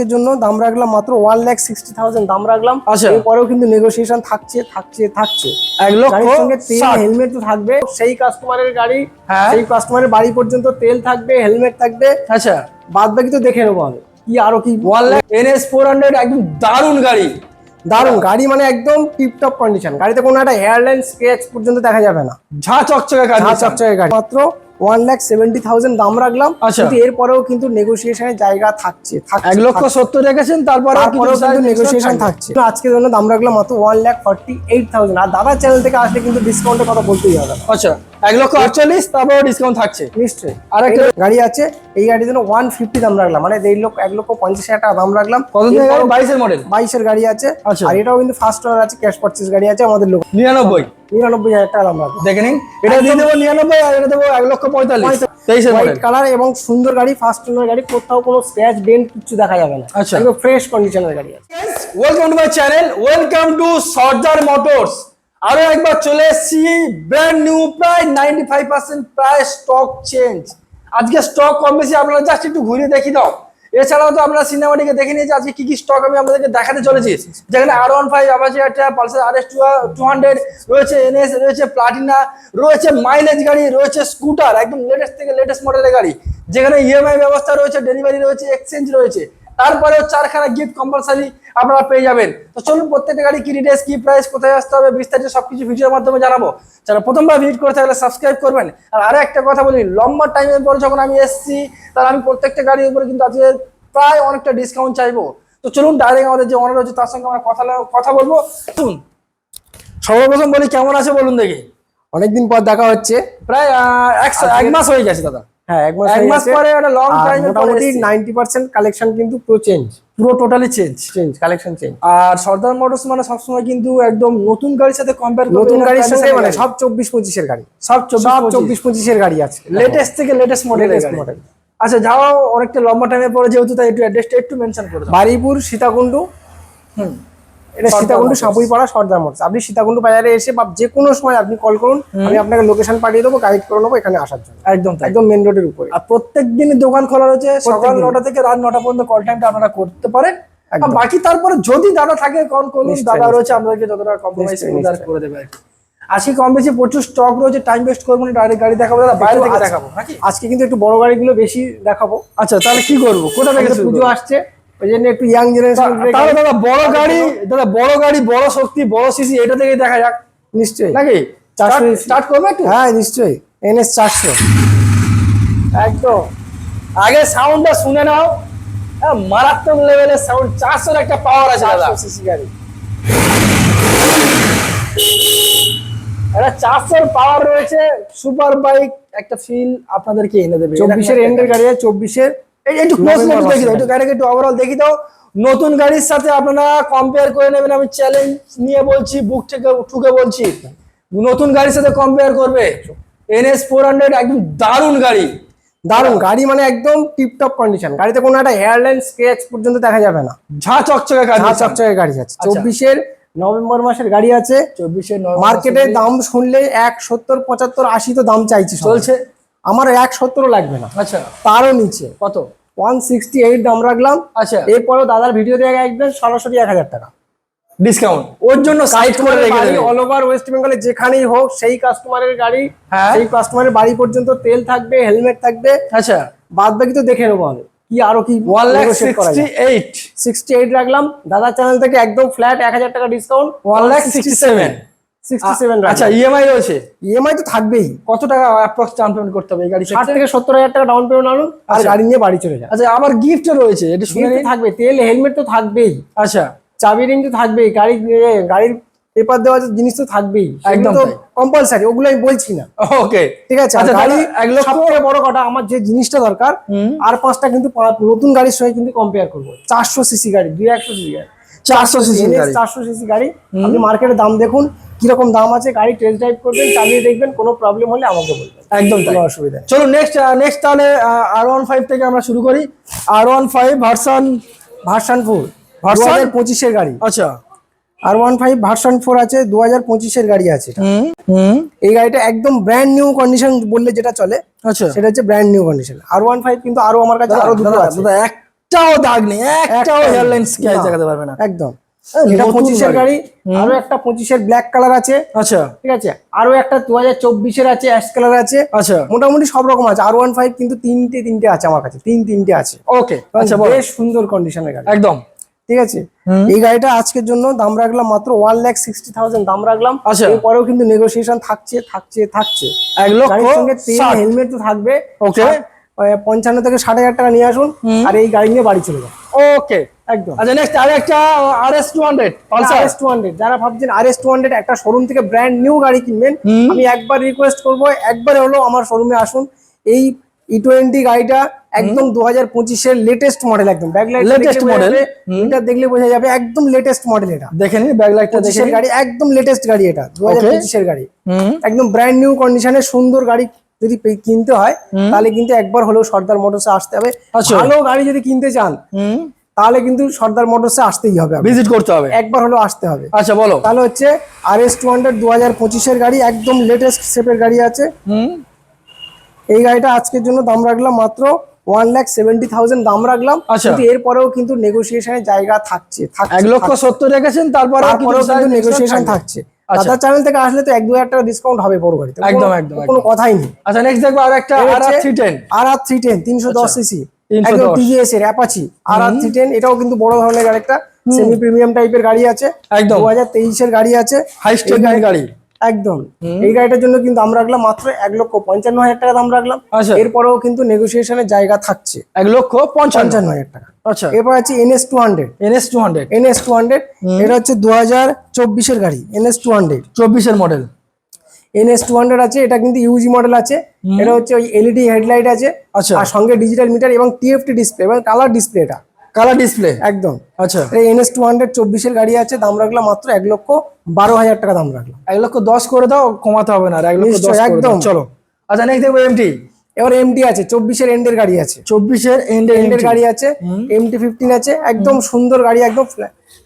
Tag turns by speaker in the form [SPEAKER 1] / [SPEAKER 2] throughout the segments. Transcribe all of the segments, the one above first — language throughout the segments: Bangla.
[SPEAKER 1] এর জন্য দাম রাখলাম মাত্র 1,60,000 দাম রাখলাম।
[SPEAKER 2] আচ্ছা,
[SPEAKER 1] এরপরেও কিন্তু নেগোসিয়েশন থাকছে।
[SPEAKER 2] 1 লক্ষ
[SPEAKER 1] গাড়ির সঙ্গে তেল
[SPEAKER 2] 60।
[SPEAKER 1] হেলমেট তো থাকবে, সেই কাস্টমারের গাড়ি
[SPEAKER 2] হ্যাঁ,
[SPEAKER 1] সেই কাস্টমারের বাড়ি পর্যন্ত তেল থাকবে, হেলমেট থাকবে।
[SPEAKER 2] আচ্ছা,
[SPEAKER 1] বাদ বাকি তো দেখে নেবো আমি কি আরো কি।
[SPEAKER 2] 1 লাখ NS 400 একদম দারুণ গাড়ি।
[SPEAKER 1] দারুন গাড়ি, মানে একদম টিপটপ কন্ডিশন। গাড়িতে কোনো একটা হেয়ারলাইন স্ক্র্যাচ পর্যন্ত দেখা যাবে না,
[SPEAKER 2] ঝা চকচকে
[SPEAKER 1] ঝা
[SPEAKER 2] গাড়ি।
[SPEAKER 1] চকচকে গাড়ি। মাত্র 1,70,000 দাম রাখলাম।
[SPEAKER 2] আচ্ছা।
[SPEAKER 1] কিন্তু এরপরেও কিন্তু নেগোসিয়েশনের জায়গা থাকছে।
[SPEAKER 2] 1 লক্ষ 70 রেখেছেন, তারপরে
[SPEAKER 1] কিন্তু নেগোসিয়েশন থাকছে। আজকের জন্য দাম রাখলাম মাত্র 1,48,000। আর দাদার চ্যানেল থেকে আসলে কিন্তু ডিসকাউন্টের কথা বলতেই হবে।
[SPEAKER 2] আচ্ছা, 1 লক্ষ 48, তারপরে ডিসকাউন্ট থাকছে
[SPEAKER 1] নিশ্চয়ই।
[SPEAKER 2] আর একটা
[SPEAKER 1] গাড়ি আছে, এই গাড়ির জন্য 150 দাম রাখলাম, মানে 1,50,000 টাকা দাম রাখলাম।
[SPEAKER 2] কত দিয়ে গাড়ি? 22 এর মডেল,
[SPEAKER 1] 22 এর গাড়ি আছে।
[SPEAKER 2] আচ্ছা।
[SPEAKER 1] আর এটাও কিন্তু ফার্স্ট ওনার আছে, ক্যাশ পারচেজ গাড়ি আছে আমাদের লোক।
[SPEAKER 2] 99
[SPEAKER 1] 99,000 টাকা দাম রাখলাম।
[SPEAKER 2] দেখে নিন, এটা দিয়ে দেবো 99 আর এটা দেবো 1 লক্ষ 45। 23 এর মডেল,
[SPEAKER 1] হোয়াইট কালার এবং সুন্দর গাড়ি, ফার্স্ট ওনার গাড়ি, কোথাও কোনো স্ক্র্যাচ ডেন্ট কিছু দেখা যাবে না।
[SPEAKER 2] আচ্ছা।
[SPEAKER 1] একদম ফ্রেশ কন্ডিশনের গাড়ি আছে।
[SPEAKER 2] Welcome to my channel, welcome to Sardar motors. আরো একবার চলে এসেছি, ব্র্যান্ড নিউ, প্রায় 95% প্রায় স্টক চেঞ্জ। আজকে স্টক কম বেশি আপনারা জাস্ট একটু ঘুরে দেখি দাও। এছাড়াও তো আপনারা সিনেমাটিকে দেখে নিয়েছি আজকে কি কি স্টক আমি আপনাদেরকে দেখাতে চলেছি। যেখানে R15, আপাচি একটা, পালসার RS 200 রয়েছে, NS রয়েছে, প্লাটিনা রয়েছে, মাইলেজ গাড়ি রয়েছে, স্কুটার একদম লেটেস্ট থেকে লেটেস্ট মডেলের গাড়ি, যেখানে EMI ব্যবস্থা রয়েছে, ডেলিভারি রয়েছে, এক্সচেঞ্জ রয়েছে, তারপরেও 4খানা গিফট কম্পালসারি আপনারা পেয়ে যাবেন। তো চলুন প্রত্যেকটা গাড়ি কি ডিটেইলস, কি প্রাইস, কোথায় আসতে হবে, বিস্তারিত সবকিছু ভিডিওর মাধ্যমে জানাবো। যারা প্রথমবার ভিজিট করে থাকলে সাবস্ক্রাইব করবেন। আর আরো একটা কথা বলি, লম্বা টাইমের পরে যখন আমি এসেছি, তাহলে আমি প্রত্যেকটা গাড়ির উপরে কিন্তু আজকে প্রায় অনেকটা ডিসকাউন্ট চাইবো। তো চলুন ডাইরেক্ট আমাদের যে অনার রয়েছে তার সঙ্গে আমরা কথা বলবো। শুনুন, সর্বপ্রথম বলি কেমন আছে বলুন দেখি।
[SPEAKER 1] অনেকদিন পর দেখা হচ্ছে,
[SPEAKER 2] প্রায় এক মাস হয়ে গেছে দাদা।
[SPEAKER 1] হ্যাঁ, এক
[SPEAKER 2] এক মাস পরে একটা লং টাইম,
[SPEAKER 1] মোটামুটি 90% কালেকশন কিন্তু পুরো চেঞ্জ,
[SPEAKER 2] পুরো টোটালি চেঞ্জ,
[SPEAKER 1] কালেকশন চেঞ্জ।
[SPEAKER 2] আর সর্দার মোটরস মানে সবসময় কিন্তু একদম নতুন গাড়ির সাথে কম্পেয়ার করবে,
[SPEAKER 1] নতুন গাড়ির সঙ্গে মানে সব 24-25 এর গাড়ি,
[SPEAKER 2] সব
[SPEAKER 1] 24-25 এর গাড়ি আছে,
[SPEAKER 2] লেটেস্ট থেকে লেটেস্ট মডেল। আচ্ছা, যাও অনেকটা লম্বা টাইমের পরে যেহেতু, তাই একটু অ্যাড্রেসটা একটু মেনশন করে দাও।
[SPEAKER 1] বারুইপুর সীতাকুণ্ডু, এটা সীতাকুণ্ডু সাপুইপাড়া সর্দার মোটরস। আপনি সীতাকুণ্ডু বাজারে এসে বা যে কোনো সময় আপনি কল করুন, আমি আপনাকে লোকেশন পাঠিয়ে দেবো, গাইড করে নেবো এখানে আসার জন্য। একদম মেন রোডের উপরে।
[SPEAKER 2] আর প্রত্যেক দিনই দোকান খোলা রয়েছে, সকাল 9টা থেকে রাত 9টা পর্যন্ত কল টাইমটা আপনারা করতে পারেন। আর বাকি তারপরে যদি দাদা থাকে কল করুন, দাদা রয়েছে, আপনাদেরকে যতটা কম্প্রোমাইজ করে দেবে। আজকে কম বেশি প্রচুর স্টক রয়েছে, টাইম ওয়েস্ট করবো না, ডাইরেক্ট গাড়ি দেখাবো দাদা, বাইরে থেকে দেখাবো নাকি?
[SPEAKER 1] আজকে কিন্তু একটু বড় গাড়িগুলো বেশি দেখাবো।
[SPEAKER 2] আচ্ছা, তাহলে কি করবো, কোথা থেকে
[SPEAKER 1] পুজো আসছে, ওই জন্য একটু ইয়াং জেনারেশন।
[SPEAKER 2] তাহলে দাদা বড় গাড়ি, বড় শক্তি, বড় সিসি, এটা থেকে দেখা যাক
[SPEAKER 1] নিশ্চয়ই
[SPEAKER 2] নাকি? স্টার্ট করবে একটু?
[SPEAKER 1] হ্যাঁ নিশ্চয়ই, NS 400
[SPEAKER 2] একদম। আগে সাউন্ডটা শুনে নাও, মারাত্মক লেভেলের সাউন্ড, 400 একটা পাওয়ার আছে দাদা।
[SPEAKER 1] সিসি গাড়ি,
[SPEAKER 2] এটা 400 পাওয়ার রয়েছে, সুপার বাইক একটা ফিল আপনাদেরকে এনে দেবে।
[SPEAKER 1] 24-এর এন্ডের গাড়ি আছে, 24-এর।
[SPEAKER 2] একটু ক্লোজলি দেখি দাও, একটু গাড়িকে একটু ওভারঅল দেখি দাও। নতুন গাড়ির সাথে আপনারা কম্পেয়ার করে নেবেন, আমি চ্যালেঞ্জ নিয়ে বলছি, বুক থেকে ঠুকে বলছি, নতুন গাড়ির সাথে কম্পেয়ার করবে। NS 400 একদম দারুণ গাড়ি,
[SPEAKER 1] মানে একদম টিপটপ কন্ডিশন। গাড়িতে কোনো একটা হেয়ারলাইন স্ক্র্যাচ পর্যন্ত দেখা যাবে না,
[SPEAKER 2] ঝা চকচকে
[SPEAKER 1] গাড়ি আছে। 24-এর নভেম্বর মাসের গাড়ি আছে।
[SPEAKER 2] 24-এর
[SPEAKER 1] মার্কেটে দাম শুনলে 170, 75, 80 তো দাম চাইছি,
[SPEAKER 2] চলছে।
[SPEAKER 1] আমার 170 লাগবে না,
[SPEAKER 2] আচ্ছা,
[SPEAKER 1] তারও নিচে।
[SPEAKER 2] কত?
[SPEAKER 1] 168 দাম রাখলাম।
[SPEAKER 2] আচ্ছা,
[SPEAKER 1] এরপরেও দাদার ভিডিও দেখে একদম সরাসরি 1000 টাকা
[SPEAKER 2] ডিসকাউন্ট ওর জন্য সাইড করে রেখে দেবে।
[SPEAKER 1] অল ওভার ওয়েস্ট বেঙ্গলে যেখানেই হোক, সেই কাস্টমারের গাড়ি, সেই কাস্টমারের বাড়ি পর্যন্ত তেল থাকবে, হেলমেট থাকবে।
[SPEAKER 2] আচ্ছা,
[SPEAKER 1] বাদ বাকি তো দেখে নেবো আমি কি আরো কি।
[SPEAKER 2] 1,68
[SPEAKER 1] রাখলাম দাদার চ্যানেল থেকে, একদম ফ্ল্যাট 1000 টাকা ডিসকাউন্ট,
[SPEAKER 2] 1,67,000। আচ্ছা, ইএমআই রয়েছে?
[SPEAKER 1] ইএমআই তো থাকবেই।
[SPEAKER 2] কত টাকা অ্যাপ্রক্স ডাউন পেমেন্ট করতে হবে এই গাড়ি?
[SPEAKER 1] 60 থেকে 70,000 টাকা ডাউন পেমেন্ট আনুন, আর গাড়ি নিয়ে বাড়ি চলে যান।
[SPEAKER 2] আচ্ছা, আবার গিফট রয়েছে, এটা শুনে
[SPEAKER 1] থাকবে, তেল হেলমেট তো থাকবেই।
[SPEAKER 2] আচ্ছা,
[SPEAKER 1] চাবি রিং তো থাকবেই, গাড়ির পেপার দেওয়া জিনিস তো থাকবেই,
[SPEAKER 2] একদম
[SPEAKER 1] কম্পালসারি, ওগুলো আমি বলছি না।
[SPEAKER 2] ওকে,
[SPEAKER 1] ঠিক আছে।
[SPEAKER 2] আচ্ছা,
[SPEAKER 1] গাড়ি
[SPEAKER 2] 1 লক্ষ
[SPEAKER 1] সবথেকে বড় কথা, আমার যে জিনিসটা দরকার, আর 5টা কিন্তু নতুন গাড়ির সঙ্গে কিন্তু কম্পেয়ার করবো। 400 সিসি গাড়ি, 200 সিসি গাড়ি, 400 সিসি গাড়ি। আপনি মার্কেটে দাম দেখুন কিরকম দাম আছে, গাড়ি টেস্ট ড্রাইভ করবেন, চালিয়ে দেখবেন, কোনো প্রবলেম হলে আমাকে বলবেন,
[SPEAKER 2] একদম
[SPEAKER 1] কোনো অসুবিধা নেই।
[SPEAKER 2] চলো নেক্সট তাহলে R15 থেকে আমরা শুরু করি। R15 ভার্সন
[SPEAKER 1] 4 2025-এর গাড়ি।
[SPEAKER 2] আচ্ছা,
[SPEAKER 1] R15 ভার্সন 4 আছে, 2025-এর গাড়ি আছে। এই গাড়িটা একদম ব্র্যান্ড নিউ কন্ডিশন বললে যেটা চলে,
[SPEAKER 2] আচ্ছা,
[SPEAKER 1] সেটা হচ্ছে ব্র্যান্ড নিউ কন্ডিশন। R15 কিন্তু আরো আমার কাছে আরো দুটো আছে।
[SPEAKER 2] দাদা একটা একটাও দাগ নেই, একটাও হেয়ারলাইন স্ক্র্যাচ
[SPEAKER 1] না,
[SPEAKER 2] দেখাতে পারবে না।
[SPEAKER 1] একদম।
[SPEAKER 2] এটা
[SPEAKER 1] এটা
[SPEAKER 2] নতুন
[SPEAKER 1] 25-এর গাড়ি, আরো একটা 25-এর ব্ল্যাক কালার আছে,
[SPEAKER 2] আচ্ছা
[SPEAKER 1] ঠিক আছে, আরো একটা 2024-এর আছে অ্যাশ কালার আছে,
[SPEAKER 2] আচ্ছা
[SPEAKER 1] মোটামুটি সব রকম আছে। R15 কিন্তু তিনটে আছে আমার কাছে, তিনটে আছে।
[SPEAKER 2] ওকে আচ্ছা বলো।
[SPEAKER 1] বেশ সুন্দর কন্ডিশনের গাড়ি,
[SPEAKER 2] একদম
[SPEAKER 1] ঠিক আছে। এই গাড়িটা আজকের জন্য দাম রাখলাম মাত্র 1,60,000 দাম রাখলাম।
[SPEAKER 2] আচ্ছা।
[SPEAKER 1] এরপরেও কিন্তু নেগোসিয়েশন থাকছে থাকছে থাকছে।
[SPEAKER 2] 1,60,000
[SPEAKER 1] গাড়ির সঙ্গে তেল হেলমেট তো থাকবে।
[SPEAKER 2] ওকে
[SPEAKER 1] 55 থেকে 60,000 টাকা নিয়ে আসুন, আর এই গাড়ি নিয়ে বাড়ি চলে যান
[SPEAKER 2] ওকে।
[SPEAKER 1] একদম।
[SPEAKER 2] আচ্ছা নেক্সট আর একটা RS200 পালসার।
[SPEAKER 1] RS200 যারা ভাবছেন RS200 একটা শোরুম থেকে ব্র্যান্ড নিউ গাড়ি কিনবেন, আমি একবার রিকোয়েস্ট করব, একবার হলো আমার শোরুমে আসুন। এই E20 গাড়িটা একদম 2025-এর লেটেস্ট মডেল, একদম ব্যাকলাইট
[SPEAKER 2] লেটেস্ট মডেল,
[SPEAKER 1] এটা দেখলে বোঝা যাবে একদম লেটেস্ট মডেল। এটা
[SPEAKER 2] দেখে নিন ব্যাকলাইটটা দেখে
[SPEAKER 1] 25-এর গাড়ি, একদম লেটেস্ট গাড়ি, এটা 2025-এর গাড়ি,
[SPEAKER 2] হুম
[SPEAKER 1] একদম ব্র্যান্ড নিউ কন্ডিশনে সুন্দর গাড়ি। যদি কিনতে হয় তাহলে কিন্তু একবার হলেও সর্দার মোটরসে আসতে হবে।
[SPEAKER 2] আচ্ছা।
[SPEAKER 1] ভালো গাড়ি যদি কিনতে চান
[SPEAKER 2] হুম
[SPEAKER 1] তাহলে কিন্তু সর্দার মোটরসে আসতেই হবে,
[SPEAKER 2] ভিজিট করতে হবে,
[SPEAKER 1] একবার হলেও আসতে হবে।
[SPEAKER 2] আচ্ছা বলো।
[SPEAKER 1] তাহলে হচ্ছে RS200 2025-এর গাড়ি, একদম লেটেস্ট শেপের গাড়ি আছে।
[SPEAKER 2] হুম
[SPEAKER 1] এই গাড়িটা আজকের জন্য দাম রাখলাম মাত্র 1,70,000 দাম রাখলাম।
[SPEAKER 2] আচ্ছা।
[SPEAKER 1] কিন্তু এরপরেও কিন্তু নেগোসিয়েশনের জায়গা থাকছে
[SPEAKER 2] 1,70,000 রেখেছেন, তারপরেও
[SPEAKER 1] কিন্তু নেগোসিয়েশন থাকছে।
[SPEAKER 2] আচ্ছা।
[SPEAKER 1] দাদা চ্যানেল থেকে আসলে তো 1-2,000 টাকা ডিসকাউন্ট হবে বড় গাড়িতে,
[SPEAKER 2] একদম একদম
[SPEAKER 1] কোনো কথাই নেই।
[SPEAKER 2] আচ্ছা নেক্সট দেখবো আর একটা RR310।
[SPEAKER 1] RR310 310 সিসি,
[SPEAKER 2] 310
[SPEAKER 1] একদম TVS এর অ্যাপাচি RR310। এটাও কিন্তু বড় ধরনের গাড়ি, একটা সেমি প্রিমিয়াম টাইপের গাড়ি আছে,
[SPEAKER 2] একদম
[SPEAKER 1] 2023-এর গাড়ি আছে,
[SPEAKER 2] হাই স্টেজের গাড়ি
[SPEAKER 1] একদম। এই গাড়িটার জন্য কিন্তু আমরা রাখলাম মাত্র 1,55,000 টাকা দাম রাখলাম।
[SPEAKER 2] আচ্ছা।
[SPEAKER 1] এরপরেও কিন্তু নেগোসিয়েশনের জায়গা থাকছে
[SPEAKER 2] 1,55,000।
[SPEAKER 1] টাকা।
[SPEAKER 2] আচ্ছা
[SPEAKER 1] এরপর আছে NS200। এটা হচ্ছে 2024-এর গাড়ি, NS200
[SPEAKER 2] 24-এর মডেল।
[SPEAKER 1] NS200 আছে, এটা কিন্তু ইউজি মডেল আছে। এটা হচ্ছে ওই LED হেডলাইট আছে,
[SPEAKER 2] আচ্ছা।
[SPEAKER 1] আর সঙ্গে ডিজিটাল মিটার এবং TFT ডিসপ্লে এবং কালার ডিসপ্লে, এটা
[SPEAKER 2] কালার ডিসপ্লে
[SPEAKER 1] একদম।
[SPEAKER 2] আচ্ছা
[SPEAKER 1] এটা NS200 24-এর গাড়ি আছে, দাম রাখলাম মাত্র 1,12,000 টাকা দাম রাখলাম।
[SPEAKER 2] 1,10,000 করে দাও, কমাতে হবে না, 1,10,000
[SPEAKER 1] নিশ্চয়ই, একদম।
[SPEAKER 2] চলো। আচ্ছা নেক্সট দেখবো MT।
[SPEAKER 1] এবার MT আছে, 24-এর এন্ডের গাড়ি আছে,
[SPEAKER 2] 24-এর
[SPEAKER 1] এন্ডের গাড়ি আছে, MT-15 আছে, একদম সুন্দর গাড়ি, একদম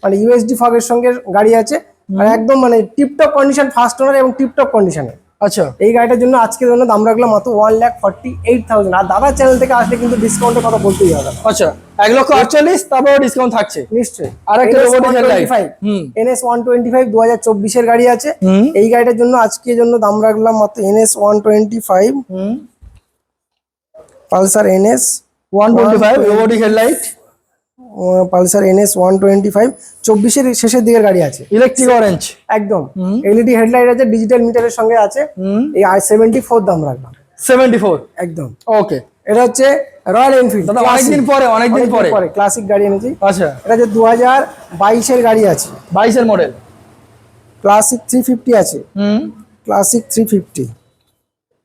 [SPEAKER 1] মানে USD ফগের সঙ্গে গাড়ি আছে, আর একদম মানে টিপটপ কন্ডিশন, ফার্স্ট ওনার এবং টিপটপ কন্ডিশনে।
[SPEAKER 2] আচ্ছা
[SPEAKER 1] এই গাড়িটার জন্য আজকের জন্য দাম রাখলাম মাত্র 1,48,000। আর দাদার চ্যানেল থেকে আসলে কিন্তু ডিসকাউন্টের কথা বলতেই হবে।
[SPEAKER 2] আচ্ছা 1,48,000, তারপরে ডিসকাউন্ট থাকছে
[SPEAKER 1] নিশ্চয়ই।
[SPEAKER 2] আরেকটা রোবটিক হেডলাইট।
[SPEAKER 1] NS125 2024-এর গাড়ি আছে। এই গাড়িটার জন্য আজকের জন্য দাম রাখলাম মাত্র NS125 Pulsar
[SPEAKER 2] NS125 robotic headlight,
[SPEAKER 1] Pulsar NS125 24-এর শেষের দিকের গাড়ি আছে,
[SPEAKER 2] ইলেকট্রিক অরেঞ্জ,
[SPEAKER 1] একদম LED হেডলাইট আছে, ডিজিটাল মিটারের সঙ্গে আছে। এই I-74 দাম রাখলাম
[SPEAKER 2] 74।
[SPEAKER 1] একদম।
[SPEAKER 2] ওকে
[SPEAKER 1] এটা হচ্ছে রয়্যাল এনফিল্ড,
[SPEAKER 2] দাদা অনেকদিন পরে
[SPEAKER 1] ক্লাসিক গাড়ি এনেছি।
[SPEAKER 2] আচ্ছা
[SPEAKER 1] এটা হচ্ছে 2022-এর গাড়ি আছে,
[SPEAKER 2] 22-এর মডেল,
[SPEAKER 1] ক্লাসিক 350 আছে, ক্লাসিক 350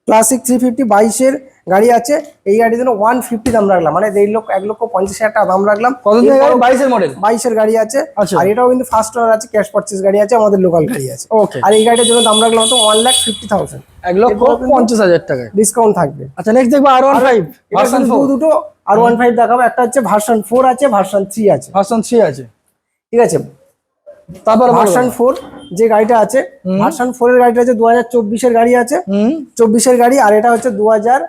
[SPEAKER 1] 22-এর গাড়ি আছে। এই গাড়ির জন্য 150 দাম রাখলাম, মানে 1,50,000 টাকা দাম রাখলাম।
[SPEAKER 2] কত দিয়ে গাড়ি? 22-এর মডেল,
[SPEAKER 1] 22-এর গাড়ি আছে।
[SPEAKER 2] আচ্ছা।
[SPEAKER 1] আর এটাও কিন্তু ফার্স্ট ওনার আছে, ক্যাশ পারচেজ গাড়ি আছে, আমাদের লোকাল গাড়ি আছে।
[SPEAKER 2] ওকে
[SPEAKER 1] আর এই গাড়িটার জন্য দাম রাখলাম তো 1,50,000,
[SPEAKER 2] 1,50,000 টাকায়
[SPEAKER 1] ডিসকাউন্ট থাকবে।
[SPEAKER 2] আচ্ছা নেক্সট দেখবো R15 ভার্সন 4।
[SPEAKER 1] দুটো R15 দেখাবো, একটা হচ্ছে ভার্সন 4 আছে, ভার্সন 3 আছে,
[SPEAKER 2] ভার্সন 3 আছে,
[SPEAKER 1] ঠিক আছে।
[SPEAKER 2] তারপর
[SPEAKER 1] ভার্সন 4 যে গাড়িটা আছে, ভার্সন 4 এর গাড়িটা হচ্ছে 2024-এর গাড়ি আছে, 24-এর গাড়ি। আর এটা হচ্ছে 2000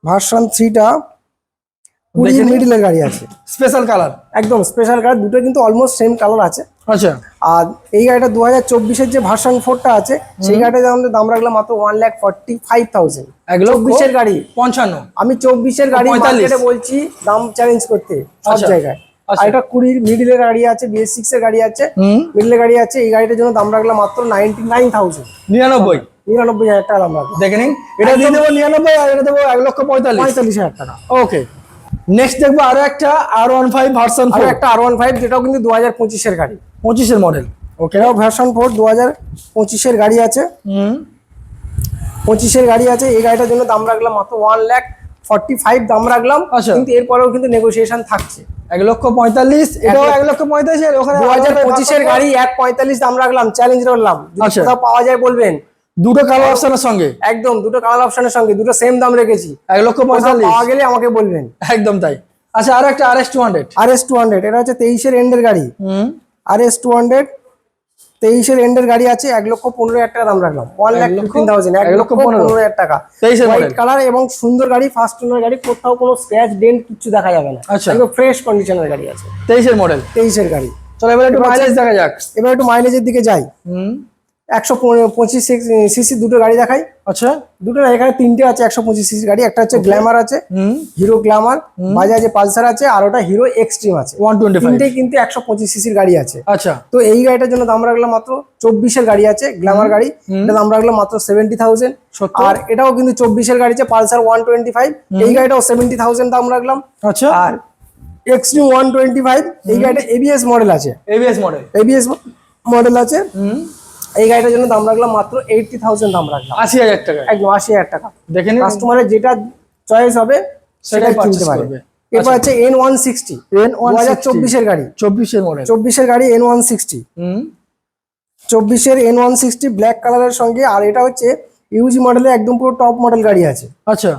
[SPEAKER 1] ভার্সন 3টা 20 মিডলের গাড়ি আছে,
[SPEAKER 2] স্পেশাল কালার,
[SPEAKER 1] একদম স্পেশাল কালার, দুটো কিন্তু অলমোস্ট সেম কালার আছে।
[SPEAKER 2] আচ্ছা
[SPEAKER 1] আর এই গাড়িটা 2024-এর যে ভার্সন 4টা আছে, সেই গাড়িটার দাম রাখলাম মাত্র 1,45,000। 24-এর গাড়ি
[SPEAKER 2] 55,
[SPEAKER 1] আমি 24-এর গাড়ি
[SPEAKER 2] 45
[SPEAKER 1] মার্কেটে বলছি দাম চ্যালেঞ্জ করতে সব
[SPEAKER 2] আচ্ছা,
[SPEAKER 1] জায়গায়।
[SPEAKER 2] আচ্ছা।
[SPEAKER 1] আর এটা 20 মিডলের গাড়ি আছে, BS6-এর গাড়ি আছে, মিডলের গাড়ি আছে। এই গাড়িটার জন্য দাম রাখলাম মাত্র 99,000, 99,000 টাকা দাম রাখলাম।
[SPEAKER 2] দেখে নিন, এটা দিয়ে দেবো 99 আর এটা দেবো 1,45,000
[SPEAKER 1] টাকা।
[SPEAKER 2] ওকে নেক্সট দেখবো আরো একটা R15 ভার্সন 4,
[SPEAKER 1] আর একটা R15 যেটাও কিন্তু 2025-এর গাড়ি,
[SPEAKER 2] 25-এর মডেল। ওকে
[SPEAKER 1] এটাও ভার্সন 4 2025-এর গাড়ি আছে, 25-এর গাড়ি আছে। এই গাড়িটার জন্য দাম রাখলাম মাত্র 1,45,000 দাম রাখলাম।
[SPEAKER 2] আচ্ছা।
[SPEAKER 1] কিন্তু এরপরেও কিন্তু নেগোসিয়েশন থাকছে,
[SPEAKER 2] 1,45,000, এটাও 1,45,000। ওখানে
[SPEAKER 1] 2025-এর গাড়ি 1,45,000 দাম রাখলাম, চ্যালেঞ্জ করলাম। যদি
[SPEAKER 2] আচ্ছা।
[SPEAKER 1] কোথাও পাওয়া যায় বলবেন।
[SPEAKER 2] দুটো কালার অপশনের সঙ্গে,
[SPEAKER 1] একদম দুটো কালার অপশনের সঙ্গে, দুটো সেম দাম রেখেছি।
[SPEAKER 2] 1,45,000
[SPEAKER 1] পাওয়া গেলে আমাকে বলবেন।
[SPEAKER 2] একদম তাই। আচ্ছা আর একটা RS200,
[SPEAKER 1] RS200 এটা হচ্ছে 23-এর এন্ডের গাড়ি, RS200 23-এর এন্ডের গাড়ি আছে, 1,15,000 টাকা দাম রাখলাম। 1,15,000, 1,15,000 টাকা।
[SPEAKER 2] 23-এর
[SPEAKER 1] হোয়াইট কালার এবং সুন্দর গাড়ি, ফার্স্ট ওনার গাড়ি, কোথাও কোনো স্ক্র্যাচ ডেন্ট কিছু দেখা যাবে না।
[SPEAKER 2] আচ্ছা।
[SPEAKER 1] একদম ফ্রেশ কন্ডিশনের গাড়ি আছে,
[SPEAKER 2] 23-এর মডেল।
[SPEAKER 1] 23-এর গাড়ি।
[SPEAKER 2] চলো এবার একটু মাইলেজ দেখা যাক।
[SPEAKER 1] এবার একটু মাইলেজের দিকে যাই। 125 সিসি দুটো গাড়ি দেখাই।
[SPEAKER 2] আচ্ছা,
[SPEAKER 1] দুটো না, এখানে তিনটে আছে 125 সিসি গাড়ি। একটা হচ্ছে গ্ল্যামার আছে, হিরো গ্ল্যামার, বাজাজে পালসার আছে, আর ওটা হিরো এক্সট্রিম আছে।
[SPEAKER 2] 125
[SPEAKER 1] তিনটেই কিন্তু 125 সিসির গাড়ি আছে।
[SPEAKER 2] আচ্ছা,
[SPEAKER 1] তো এই গাড়িটার জন্য দাম রাখলাম মাত্র 24-এর গাড়ি আছে, গ্ল্যামার গাড়ি, এটা দাম রাখলাম মাত্র 70,000। আর এটাও কিন্তু 24-এর গাড়ি আছে, পালসার 125, এই গাড়িটাও 70,000 দাম রাখলাম।
[SPEAKER 2] আচ্ছা,
[SPEAKER 1] আর এক্সট্রিম 125, এই গাড়িটা এবিএস মডেল আছে,
[SPEAKER 2] এবিএস মডেল,
[SPEAKER 1] এবিএস মডেল আছে। এই গাড়িটার জন্য দাম রাখলাম মাত্র 80,000 দাম রাখলাম।
[SPEAKER 2] 80,000 টাকা,
[SPEAKER 1] একদম 80,000 টাকা।
[SPEAKER 2] দেখে নিন,
[SPEAKER 1] কাস্টমারের যেটা চয়েস হবে সেটাই কিনতে পারে। এরপর আছে N160, 2024-এর গাড়ি,
[SPEAKER 2] 24-এর মডেল,
[SPEAKER 1] 24-এর গাড়ি N160, 24-এর N160 ব্ল্যাক কালারের সঙ্গে। আর এটা হচ্ছে ইউজি মডেলের একদম পুরো টপ মডেল গাড়ি আছে।
[SPEAKER 2] আচ্ছা,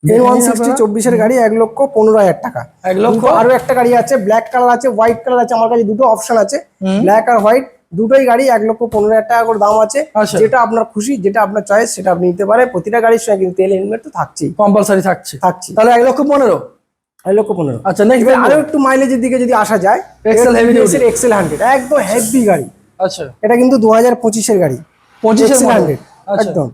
[SPEAKER 1] N160 24-এর গাড়ি 1,15,000 টাকা।
[SPEAKER 2] 1 লক্ষ।
[SPEAKER 1] আরো একটা গাড়ি আছে, ব্ল্যাক কালার আছে, হোয়াইট কালার আছে। আমার কাছে দুটো অপশন আছে, ব্ল্যাক আর হোয়াইট, দুটোই গাড়ি 1,15,000 টাকা করে দাম আছে।
[SPEAKER 2] আচ্ছা।
[SPEAKER 1] যেটা আপনার খুশি, যেটা আপনার চয়েস, সেটা আপনি নিতে পারেন। প্রতিটা গাড়ির সঙ্গে কিন্তু তেল হেলমেট তো থাকছেই,
[SPEAKER 2] কম্পালসারি থাকছে।
[SPEAKER 1] তাহলে
[SPEAKER 2] 1,15,000।
[SPEAKER 1] 1,15,000।
[SPEAKER 2] আচ্ছা, নেক্সট
[SPEAKER 1] আরো একটু মাইলেজের দিকে যদি আসা যায়,
[SPEAKER 2] এক্সেল হেভি ডিউটি,
[SPEAKER 1] এক্সেল 100, একদম হেভি গাড়ি।
[SPEAKER 2] আচ্ছা,
[SPEAKER 1] এটা কিন্তু 2025-এর গাড়ি,
[SPEAKER 2] 25-এর
[SPEAKER 1] এক্সেল
[SPEAKER 2] মডেল,
[SPEAKER 1] 100, একদম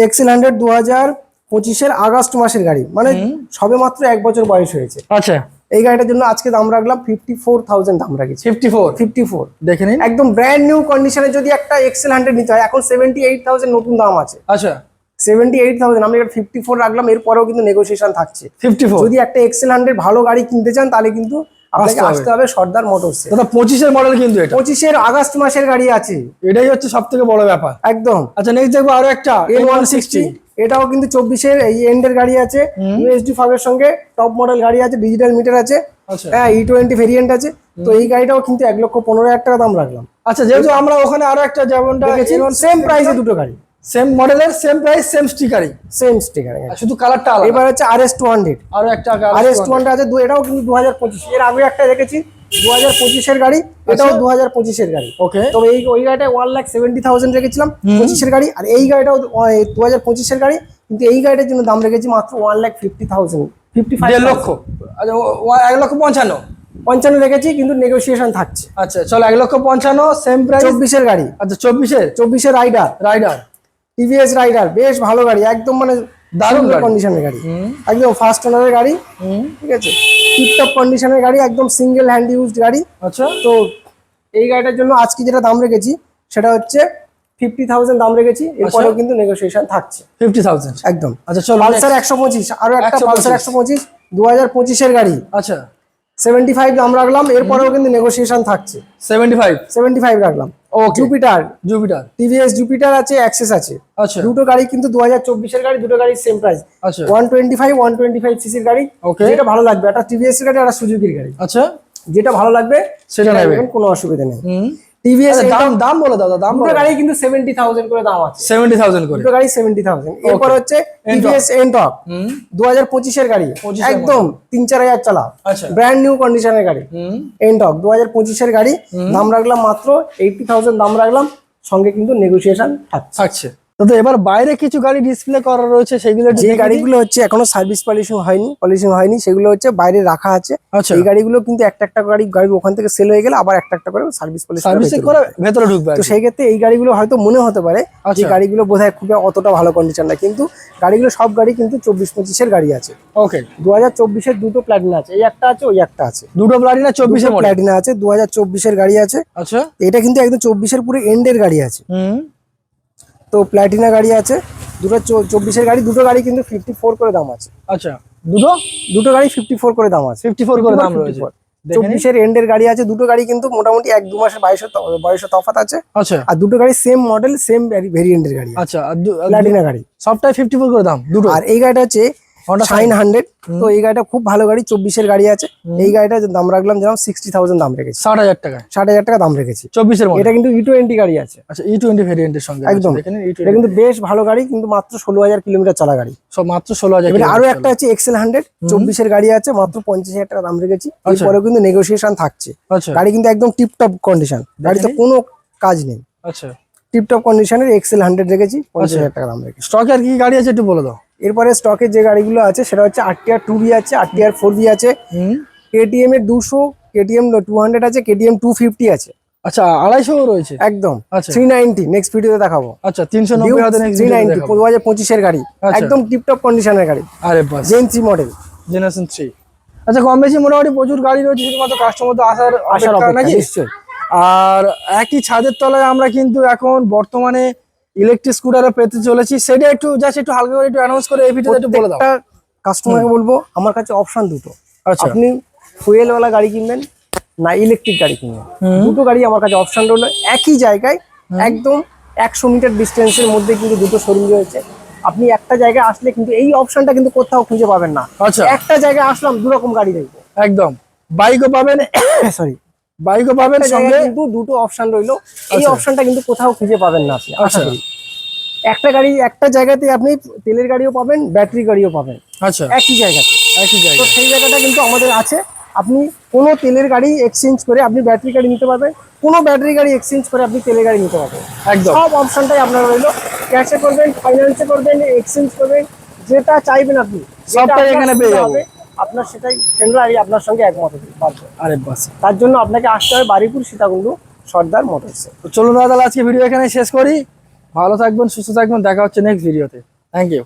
[SPEAKER 1] এক্সেল 100 2025-এর আগস্ট মাসের গাড়ি, মানে সবে মাত্র 1 বছর বয়স হয়েছে।
[SPEAKER 2] আচ্ছা,
[SPEAKER 1] এই গাড়িটার জন্য আজকে দাম রাখলাম 54,000 দাম রাখছি।
[SPEAKER 2] 54 দেখে নিন,
[SPEAKER 1] একদম ব্র্যান্ড নিউ কন্ডিশনে যদি একটা এক্সেল 100 নিতে হয়, এখন 78,000 নতুন দাম আছে।
[SPEAKER 2] আচ্ছা,
[SPEAKER 1] 78,000, আমি এটা 54 রাখলাম। এরপরেও কিন্তু নেগোসিয়েশন থাকছে।
[SPEAKER 2] 54
[SPEAKER 1] যদি একটা এক্সেল 100 ভালো গাড়ি কিনতে চান, তাহলে কিন্তু আপনাকে আসতে হবে সর্দার মোটরসে।
[SPEAKER 2] দাদা 25-এর মডেল কিন্তু এটা,
[SPEAKER 1] 25-এর আগস্ট মাসের গাড়ি আছে,
[SPEAKER 2] এটাই হচ্ছে সবথেকে বড় ব্যাপার।
[SPEAKER 1] একদম।
[SPEAKER 2] আচ্ছা, নেক্সট দেখবো আরো একটা
[SPEAKER 1] N160, এটাও কিন্তু 24-এর এই এন্ডের গাড়ি আছে, ইউএসডি ফাইভের সঙ্গে টপ মডেল গাড়ি আছে, ডিজিটাল মিটার আছে।
[SPEAKER 2] আচ্ছা,
[SPEAKER 1] হ্যাঁ, E20 ভেরিয়েন্ট আছে। তো এই গাড়িটাও কিন্তু 1,15,000 টাকা দাম রাখলাম।
[SPEAKER 2] আচ্ছা, যেহেতু আমরা ওখানে আরো একটা যেমনটা
[SPEAKER 1] সেম প্রাইসে দুটো গাড়ি,
[SPEAKER 2] সেম মডেলের, সেম প্রাইস, সেম স্টিকারই,
[SPEAKER 1] সেম স্টিকার,
[SPEAKER 2] শুধু কালারটা আলাদা।
[SPEAKER 1] এবার হচ্ছে RS200,
[SPEAKER 2] আরো একটা
[SPEAKER 1] RS200 আছে, এটাও কিন্তু 2025। এর আগে একটা রেখেছি 2025-এর গাড়ি, এটাও 2025-এর গাড়ি।
[SPEAKER 2] ওকে,
[SPEAKER 1] তবে ওই গাড়িটা 1,70,000 রেখেছিলাম 25-এর গাড়ি, আর এই গাড়িটাও 2025-এর গাড়ি, কিন্তু এই গাড়িটার জন্য দাম রেখেছি মাত্র 1,50,000,
[SPEAKER 2] 1.5 লক্ষ। আচ্ছা, 1,55,000
[SPEAKER 1] রেখেছি, কিন্তু নেগোসিয়েশন থাকছে।
[SPEAKER 2] আচ্ছা, চলো 1,55,000 সেম প্রাইস।
[SPEAKER 1] 24-এর গাড়ি।
[SPEAKER 2] আচ্ছা, 24-এর
[SPEAKER 1] রাইডার, টিভিএস রাইডার, বেশ ভালো গাড়ি, একদম মানে দারুণ কন্ডিশনের গাড়ি, একদম ফার্স্ট ওনারের গাড়ি, ঠিক আছে, টিপটপ কন্ডিশনের গাড়ি, একদম সিঙ্গেল হ্যান্ড ইউজড গাড়ি।
[SPEAKER 2] আচ্ছা,
[SPEAKER 1] তো এই গাড়িটার জন্য আজকে যেটা দাম রেখেছি সেটা হচ্ছে 50,000 দাম রেখেছি। এরপরেও কিন্তু নেগোসিয়েশন থাকছে
[SPEAKER 2] 50,000
[SPEAKER 1] একদম।
[SPEAKER 2] আচ্ছা, চলো
[SPEAKER 1] পালসার 125, আরো একটা পালসার 125 2025-এর গাড়ি।
[SPEAKER 2] আচ্ছা,
[SPEAKER 1] 75 দাম রাখলাম। এরপরেও কিন্তু নেগোসিয়েশন থাকছে। 75 রাখলাম। জুপিটার, টিভিএস জুপিটার আছে, অ্যাক্সেস আছে।
[SPEAKER 2] আচ্ছা,
[SPEAKER 1] দুটো গাড়ি কিন্তু 2024-এর গাড়ি, দুটো গাড়ি সেম প্রাইস।
[SPEAKER 2] আচ্ছা,
[SPEAKER 1] 125 সিসির গাড়ি। যেটা ভালো লাগবে, একটা টিভিএস এর গাড়ি, একটা সুজুকির গাড়ি।
[SPEAKER 2] আচ্ছা,
[SPEAKER 1] যেটা ভালো লাগবে
[SPEAKER 2] সেটা নেবেন,
[SPEAKER 1] কোনো অসুবিধা নেই।
[SPEAKER 2] টিভিএস দাম বলো দাদা, দাম
[SPEAKER 1] দুটো গাড়ি কিন্তু 70,000 করে দাম আছে।
[SPEAKER 2] 70,000 করে
[SPEAKER 1] দুটো গাড়ি 70,000। এরপর হচ্ছে টিভিএস এনটক 2025-এর গাড়ি, একদম 3-4 হাজার চালা, ব্র্যান্ড নিউ কন্ডিশনের গাড়ি। এনটক 2025-এর গাড়ি, দাম রাখলাম মাত্র 80,000 দাম রাখলাম, সঙ্গে কিন্তু নেগোসিয়েশন থাকছে।
[SPEAKER 2] তো এবার বাইরে কিছু গাড়ি ডিসপ্লে করা রয়েছে, সেগুলো
[SPEAKER 1] যে গাড়িগুলো হচ্ছে এখনো সার্ভিস পলিশিং হয়নি, সেগুলো হচ্ছে বাইরে রাখা আছে। এই গাড়িগুলো কিন্তু একটা গাড়ি ওখান থেকে সেল হয়ে গেলে আবার একটা করে সার্ভিস
[SPEAKER 2] করে ভেতরে ঢুকবে।
[SPEAKER 1] তো সেই ক্ষেত্রে এই গাড়িগুলো হয়তো মনে হতে পারে যে গাড়িগুলো বোধহয় খুব অতটা ভালো কন্ডিশন না, কিন্তু গাড়িগুলো সব গাড়ি কিন্তু 24-25-এর গাড়ি আছে।
[SPEAKER 2] ওকে,
[SPEAKER 1] 2024-এর দুটো প্ল্যাটিনা আছে, এই একটা আছে, ওই একটা আছে।
[SPEAKER 2] দুটো প্ল্যাটিনা 24-এর
[SPEAKER 1] প্ল্যাটিনা আছে, 2024-এর গাড়ি আছে।
[SPEAKER 2] আচ্ছা,
[SPEAKER 1] এটা কিন্তু একদম 24-এর পুরো এন্ডের গাড়ি আছে। তো প্ল্যাটিনা গাড়ি আছে, দুটো 24-এর গাড়ি, দুটো গাড়ি কিন্তু 54 করে দাম আছে।
[SPEAKER 2] আচ্ছা,
[SPEAKER 1] দুটো গাড়ি 54 করে দাম আছে,
[SPEAKER 2] 54 করে দাম রয়েছে।
[SPEAKER 1] 24-এর এন্ডের গাড়ি আছে, দুটো গাড়ি কিন্তু মোটামুটি 1-2 মাসের বয়সের তফাৎ আছে।
[SPEAKER 2] আচ্ছা,
[SPEAKER 1] আর দুটো গাড়ি সেম মডেল, সেম ভেরিয়েন্টের গাড়ি।
[SPEAKER 2] আচ্ছা,
[SPEAKER 1] প্ল্যাটিনা গাড়ি,
[SPEAKER 2] সবটাই 54 করে দাম দুটো।
[SPEAKER 1] আর এই গাড়িটা হচ্ছে
[SPEAKER 2] Honda
[SPEAKER 1] শাইন 100। তো এই গাড়িটা খুব ভালো গাড়ি, 24-এর গাড়ি আছে। এই গাড়িটা দাম রাখলাম যেমন 60,000 দাম রেখেছি,
[SPEAKER 2] 60,000 টাকা,
[SPEAKER 1] 60,000 টাকা দাম রেখেছি।
[SPEAKER 2] 24-এর মডেল।
[SPEAKER 1] এটা কিন্তু E20 গাড়ি আছে।
[SPEAKER 2] আচ্ছা E20 ভেরিয়েন্টের সঙ্গে
[SPEAKER 1] একদম,
[SPEAKER 2] দেখেন
[SPEAKER 1] এটা কিন্তু বেশ ভালো গাড়ি, কিন্তু মাত্র 16,000 কিলোমিটার চলা গাড়ি।
[SPEAKER 2] সব মাত্র 16,000।
[SPEAKER 1] এবারে আরো একটা আছে XL 100, 24-এর গাড়ি আছে, মাত্র 50,000 টাকা দাম রেখেছি। এরপরেও কিন্তু নেগোসিয়েশন থাকছে।
[SPEAKER 2] আচ্ছা
[SPEAKER 1] গাড়ি কিন্তু একদম টিপটপ কন্ডিশন, গাড়িতে কোনো কাজ নেই,
[SPEAKER 2] আচ্ছা,
[SPEAKER 1] টিপটপ কন্ডিশনের XL 100 রেখেছি, 50,000 টাকা দাম রেখেছি।
[SPEAKER 2] স্টকে আর কি গাড়ি আছে একটু বলে দাও।
[SPEAKER 1] এরপরে স্টকে যে গাড়িগুলো আছে সেটা হচ্ছে RTR 2B আছে, RTR 4B আছে, KTM এর 200, KTM 200 আছে, KTM 250 আছে।
[SPEAKER 2] আচ্ছা 250 রয়েছে
[SPEAKER 1] একদম
[SPEAKER 2] আচ্ছা
[SPEAKER 1] 390 নেক্সট ভিডিওতে দেখাবো।
[SPEAKER 2] আচ্ছা 390 হাতে নেক্সট
[SPEAKER 1] 390 2025-এর গাড়ি,
[SPEAKER 2] আচ্ছা।
[SPEAKER 1] একদম টিপটপ কন্ডিশনের গাড়ি,
[SPEAKER 2] আরে বাস
[SPEAKER 1] জেন 3 মডেল।
[SPEAKER 2] জেনারেশন 3। আচ্ছা কম বেশি মোটামুটি প্রচুর গাড়ি রয়েছে, শুধুমাত্র কাস্টমারদের আসার
[SPEAKER 1] আসার
[SPEAKER 2] অপেক্ষা
[SPEAKER 1] অপেক্ষা
[SPEAKER 2] নাকি?
[SPEAKER 1] নিশ্চয়ই।
[SPEAKER 2] আর একই ছাদের তলায় আমরা কিন্তু এখন বর্তমানে ইলেকট্রিক স্কুটারও পেতে চলেছি, সেটা একটু জাস্ট একটু হালকা করে একটু অ্যানাউন্স করে এই ভিডিওতে একটু বলে দাও।
[SPEAKER 1] কাস্টমারকে বলবো আমার কাছে অপশন দুটো,
[SPEAKER 2] আচ্ছা
[SPEAKER 1] আপনি ফুয়েলওয়ালা গাড়ি কিনবেন না ইলেকট্রিক গাড়ি কিনবেন, দুটো গাড়ি আমার কাছে অপশন রইলো। একই জায়গায় একদম 100 মিটার ডিস্টেন্সের মধ্যে কিন্তু দুটো শোরুম রয়েছে। আপনি একটা জায়গায় আসলে কিন্তু এই অপশনটা কিন্তু কোথাও খুঁজে পাবেন না।
[SPEAKER 2] আচ্ছা
[SPEAKER 1] একটা জায়গায় আসলাম দু রকম গাড়ি দেখবো,
[SPEAKER 2] একদম বাইকও পাবেন
[SPEAKER 1] সরি
[SPEAKER 2] বাইকও পাবেন সঙ্গে
[SPEAKER 1] কিন্তু দুটো অপশন রইলো। এই
[SPEAKER 2] আচ্ছা।
[SPEAKER 1] অপশনটা কিন্তু কোথাও খুঁজে পাবেন না আপনি, আশা
[SPEAKER 2] আচ্ছা
[SPEAKER 1] করি। একটা গাড়ি একটা জায়গাতে আপনি তেলের গাড়িও পাবেন, ব্যাটারি গাড়িও পাবেন
[SPEAKER 2] আচ্ছা
[SPEAKER 1] একই জায়গাতে।
[SPEAKER 2] একই
[SPEAKER 1] তো
[SPEAKER 2] জায়গায়
[SPEAKER 1] সেই জায়গাটা কিন্তু আমাদের আছে। আপনি কোনো তেলের গাড়ি এক্সচেঞ্জ করে আপনি ব্যাটারি গাড়ি নিতে পারবেন, কোনো ব্যাটারি গাড়ি এক্সচেঞ্জ করে আপনি তেলের গাড়ি নিতে পারবেন।
[SPEAKER 2] একদম
[SPEAKER 1] সব অপশনটাই আপনার রইলো, ক্যাশে করবেন, ফাইন্যান্সে করবেন, এক্সচেঞ্জ করবেন, যেটা চাইবেন আপনি
[SPEAKER 2] সবটাই
[SPEAKER 1] যেটা
[SPEAKER 2] এখানে
[SPEAKER 1] আপনার
[SPEAKER 2] পেয়ে
[SPEAKER 1] সুবিধা
[SPEAKER 2] যাবো।
[SPEAKER 1] হবে, আপনার সেটাই সেন্দ্রারি আপনার সঙ্গে একমত হতে পারবে।
[SPEAKER 2] আরে বাস।
[SPEAKER 1] তার জন্য আপনাকে আসতে হবে বারুইপুর সীতাকুণ্ডু সর্দার মোটরসে।
[SPEAKER 2] তো চলুন দাদা আজকে ভিডিও এখানে শেষ করি। ভালো থাকবেন, সুস্থ থাকবেন, দেখা হচ্ছে নেক্সট ভিডিওতে। Thank you.